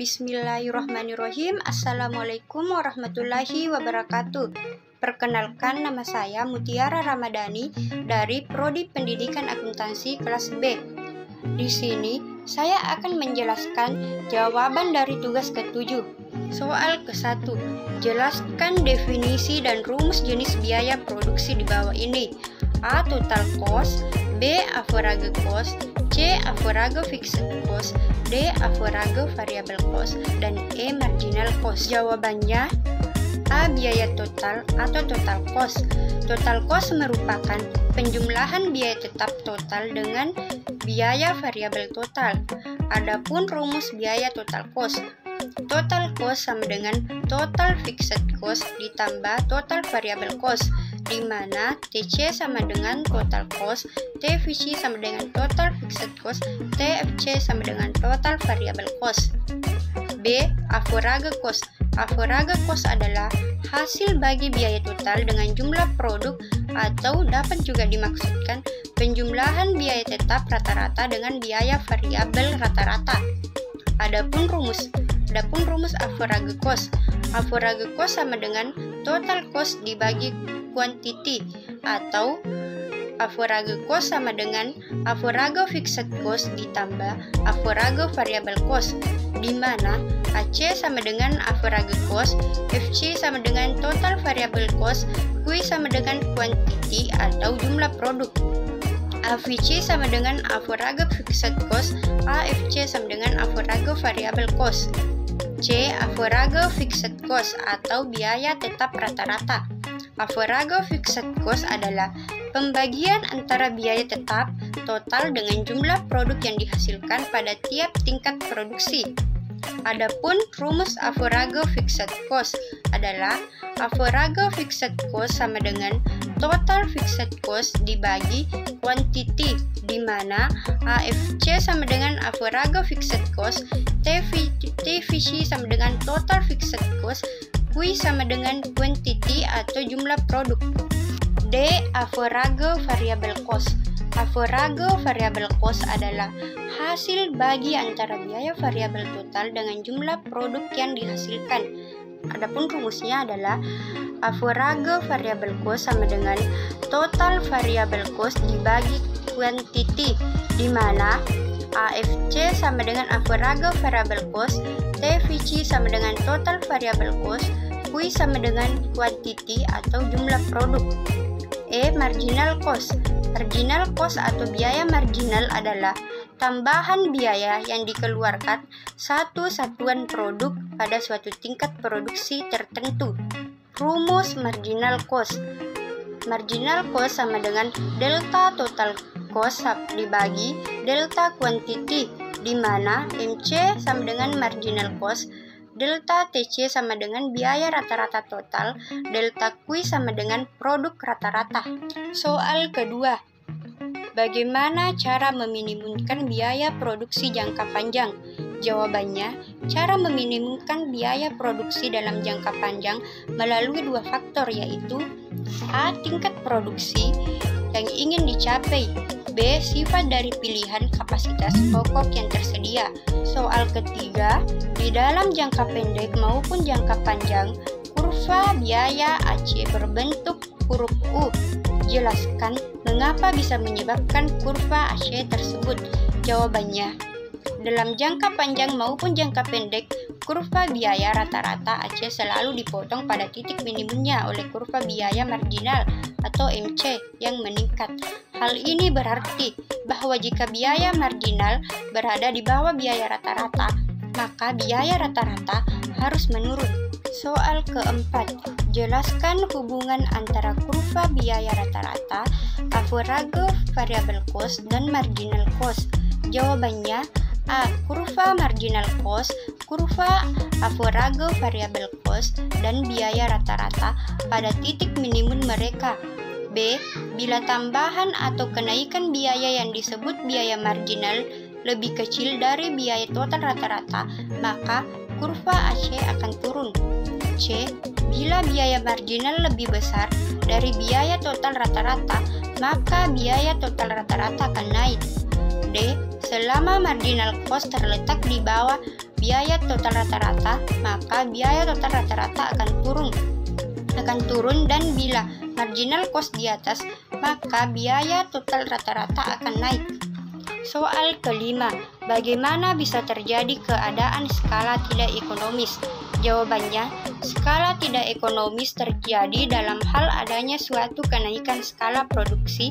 Bismillahirrahmanirrahim. Assalamualaikum warahmatullahi wabarakatuh. Perkenalkan, nama saya Mutiara Ramadhani dari Prodi Pendidikan Akuntansi kelas B. Di sini saya akan menjelaskan jawaban dari tugas ke-7. Soal ke-1, jelaskan definisi dan rumus jenis biaya produksi di bawah ini. A. Total cost, B. Average cost, C. Average fixed cost, D. Average variable cost, dan E. Marginal cost. Jawabannya A. Biaya total atau total cost. Total cost merupakan penjumlahan biaya tetap total dengan biaya variabel total. Adapun rumus biaya total cost. Total cost sama dengan total fixed cost ditambah total variable cost, di mana TC sama dengan total cost, TVC sama dengan total fixed cost, TFC sama dengan total variable cost. B. Average cost. Average cost adalah hasil bagi biaya total dengan jumlah produk, atau dapat juga dimaksudkan penjumlahan biaya tetap rata-rata dengan biaya variabel rata-rata. Adapun rumus average cost. Average cost sama dengan total cost dibagi quantity, atau average cost sama dengan average fixed cost ditambah average variable cost, di mana AC sama dengan average cost, FC sama dengan total variable cost, Q sama dengan quantity atau jumlah produk, AVC sama dengan average fixed cost, AFC sama dengan average variable cost. C. Average fixed cost atau biaya tetap rata-rata. Average fixed cost adalah pembagian antara biaya tetap total dengan jumlah produk yang dihasilkan pada tiap tingkat produksi. Adapun rumus average fixed cost adalah average fixed cost sama dengan total fixed cost dibagi quantity, di mana AFC sama dengan average fixed cost, TVC sama dengan total fixed cost, Q sama dengan quantity atau jumlah produk. D. Average variable cost. Average variable cost adalah hasil bagi antara biaya variabel total dengan jumlah produk yang dihasilkan. Adapun rumusnya adalah average variable cost sama dengan total variable cost dibagi quantity, di mana AFC sama dengan average variable cost, TVC sama dengan total variable cost, Q sama dengan quantity atau jumlah produk. E. Marginal cost. Marginal cost atau biaya marginal adalah tambahan biaya yang dikeluarkan satu satuan produk pada suatu tingkat produksi tertentu. Rumus marginal cost. Marginal cost sama dengan delta total cost dibagi delta quantity, di mana MC sama dengan marginal cost, delta TC sama dengan biaya rata-rata total, delta Q sama dengan produk rata-rata. Soal kedua, bagaimana cara meminimumkan biaya produksi jangka panjang? Jawabannya, cara meminimumkan biaya produksi dalam jangka panjang melalui dua faktor, yaitu A. Tingkat produksi yang ingin dicapai, B. Sifat dari pilihan kapasitas pokok yang tersedia. Soal ketiga, di dalam jangka pendek maupun jangka panjang, kurva biaya AC berbentuk huruf U. Jelaskan mengapa bisa menyebabkan kurva AC tersebut. Jawabannya, dalam jangka panjang maupun jangka pendek, kurva biaya rata-rata AC selalu dipotong pada titik minimumnya oleh kurva biaya marginal atau MC yang meningkat. Hal ini berarti bahwa jika biaya marginal berada di bawah biaya rata-rata, maka biaya rata-rata harus menurun. Soal keempat, jelaskan hubungan antara kurva biaya rata-rata, average variable cost, dan marginal cost. Jawabannya, A. Kurva marginal cost, kurva average variable cost, dan biaya rata-rata pada titik minimum mereka. B. Bila tambahan atau kenaikan biaya yang disebut biaya marginal lebih kecil dari biaya total rata-rata, maka kurva AC akan turun. C. Bila biaya marginal lebih besar dari biaya total rata-rata, maka biaya total rata-rata akan naik. D. Selama marginal cost terletak di bawah biaya total rata-rata, maka biaya total rata-rata akan turun dan bila marginal cost di atas, maka biaya total rata-rata akan naik. Soal kelima, bagaimana bisa terjadi keadaan skala tidak ekonomis? Jawabannya, skala tidak ekonomis terjadi dalam hal adanya suatu kenaikan skala produksi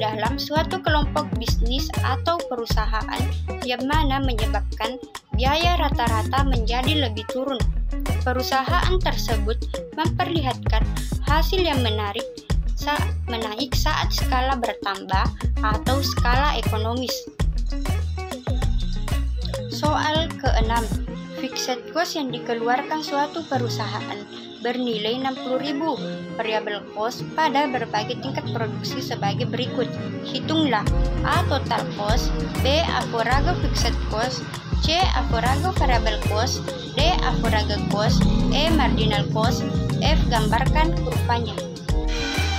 dalam suatu kelompok bisnis atau perusahaan yang mana menyebabkan biaya rata-rata menjadi lebih turun. Perusahaan tersebut memperlihatkan hasil yang menaik saat skala bertambah atau skala ekonomis. Soal keenam, fixed cost yang dikeluarkan suatu perusahaan bernilai 60.000. Variable cost pada berbagai tingkat produksi sebagai berikut. Hitunglah: A. Total cost, B. Avogadro fixed cost, C. Avogadro variable cost, D. Avogadro cost, E. marginal cost, F. Gambarkan kurvanya.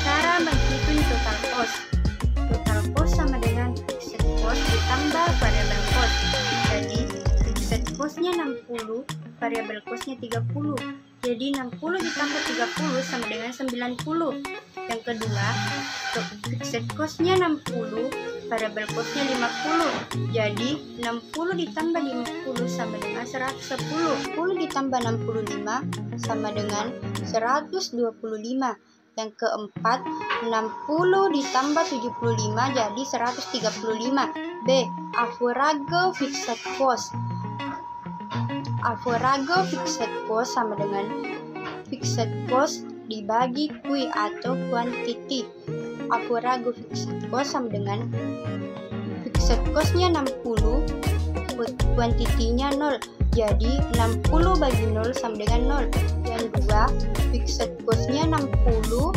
Cara menghitung total cost. Total cost sama dengan fixed cost ditambah variable cost. Jadi fixed costnya 60, variable costnya 30. Jadi 60 ditambah 30 sama dengan 90. Yang kedua, fixed costnya 60, variable costnya 50. Jadi 60 ditambah 50 sama dengan 110. 10 ditambah 65 sama dengan 125. Yang keempat, 60 ditambah 75 jadi 135. B. Avogadro fixed cost. Avogadro fixed cost sama dengan fixed cost dibagi Q atau quantity. Avogadro fixed cost sama dengan fixed costnya 60, quantity-nya 0. Jadi 60 bagi 0 sama dengan 0. Yang kedua, fixed costnya 60,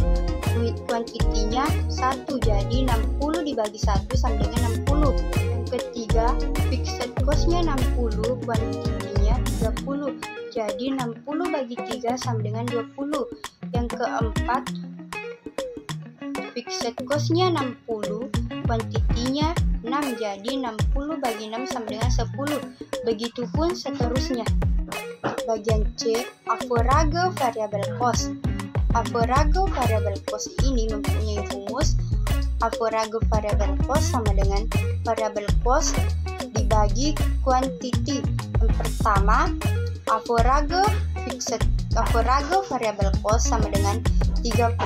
quantity-nya 1. Jadi 60 dibagi 1 sama dengan 60. Yang ketiga, fixed costnya 60, quantity-nya 30. Jadi 60 bagi 3 sama dengan 20. Yang keempat, fixed costnya 60, quantity-nya 6. Jadi 60 bagi 6 sama dengan 10. Begitupun seterusnya. Bagian C, Avogadro variable cost. Avogadro variable cost ini mempunyai rumus Avogadro variable cost sama dengan variable cost dibagi quantity. Yang pertama, Avogadro variable cost sama dengan 30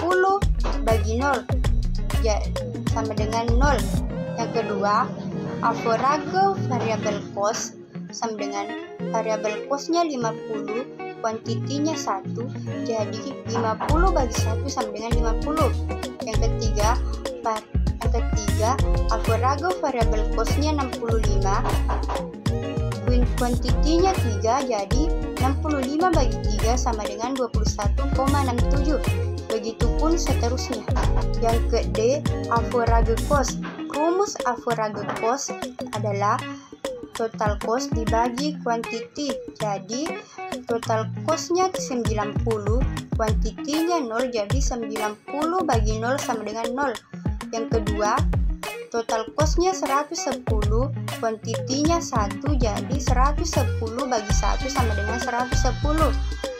bagi 0 sama dengan 0. Yang kedua, Avogadro variable cost sama dengan variable costnya 50, quantity-nya 1. Jadi 50 bagi 1 sama dengan 50. Yang ketiga, Avogadro variable costnya 65, quantity-nya 3. Jadi 65 bagi 3 sama dengan 21,67. Begitupun seterusnya. Yang ke D, Avogadro cost. Rumus Avogadro cost adalah total cost dibagi quantity. Jadi total costnya 90, quantity-nya 0. Jadi 90 bagi 0 sama dengan 0. Yang kedua, total costnya 110, quantity-nya 1. Jadi 110 bagi 1 sama dengan 110.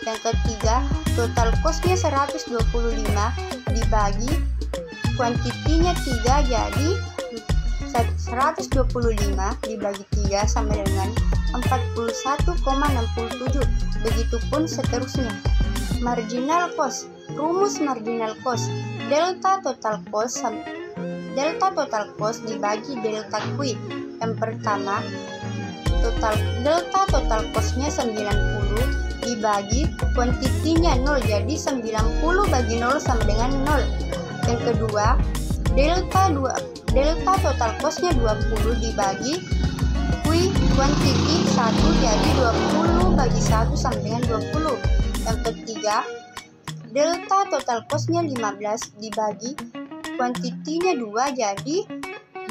Yang ketiga, total costnya 125 dibagi quantity-nya 3. Jadi 125 dibagi 3 sama dengan 41,67. Begitupun seterusnya. Marginal cost. Rumus marginal cost. Delta total cost dibagi delta Q. Yang pertama, delta total costnya 90 dibagi quantity-nya 0. Jadi 90 bagi 0 sama dengan 0. Yang kedua, delta total costnya 20 dibagi Q quantity 1. Jadi 20 bagi 1 sama dengan 20. Yang ketiga, delta total costnya 15 dibagi quantity-nya 2. Jadi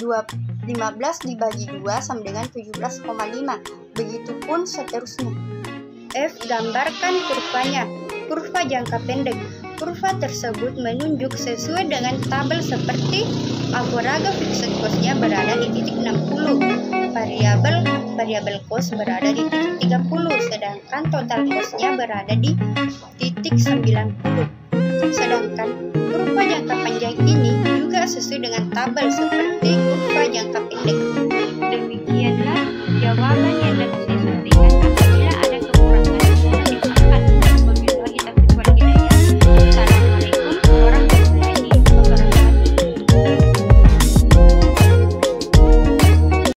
15 dibagi 2 sama dengan 17,5. Begitupun seterusnya. F. Gambarkan kurvanya. Kurva jangka pendek. Kurva tersebut menunjuk sesuai dengan tabel seperti Avogadro fixed cost-nya berada di titik 60, variable cost berada di titik 30. sedangkan total costnya berada di titik 90. Sedangkan kurva jangka panjang ini juga sesuai dengan tabel seperti kurva jangka pendek. Demikianlah jawaban yang dapat